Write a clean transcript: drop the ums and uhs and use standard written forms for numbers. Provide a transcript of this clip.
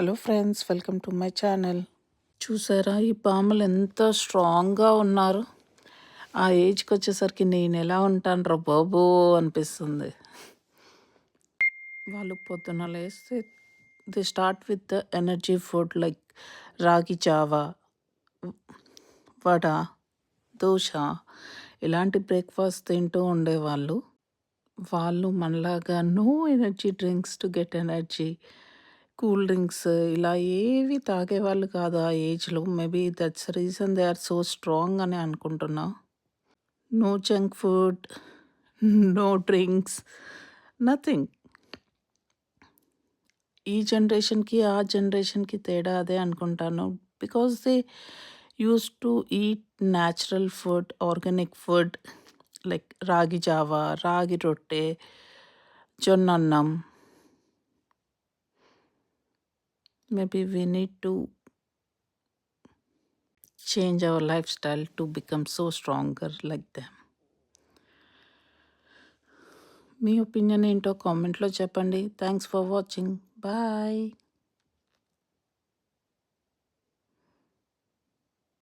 Hello friends, welcome to my channel. చూసారా ఈ పాములు ఎంత స్ట్రాంగ్గా ఉన్నారు. ఆ ఏజ్కి వచ్చేసరికి నేను ఎలా ఉంటాను బాబో అనిపిస్తుంది. వాళ్ళు పొద్దున లేస్తే they start with the energy food like ragi java, vada, dosa ఇలాంటి బ్రేక్ఫాస్ట్ తింటూ ఉండేవాళ్ళు. వాళ్ళు మనలాగా no energy drinks to get energy, cool drinks ఇలా ఏవి తాగేవాళ్ళు కాదు ఆ ఏజ్‌లో. Maybe that's reason they are so strong అని అనుకుంటున్నా. No junk food, no drinks, nothing. ఈ జనరేషన్‌కి, ఆ జనరేషన్‌కి తేడా అదే అనుకుంటాను. Because they used to eat natural food, organic food like ragi java, రాగి రొట్టె, జొన్నన్నం. Maybe we need to change our lifestyle to become so stronger like them. Me opinion ఏంటో కామెంట్లో చెప్పండి. Thanks for watching. బాయ్.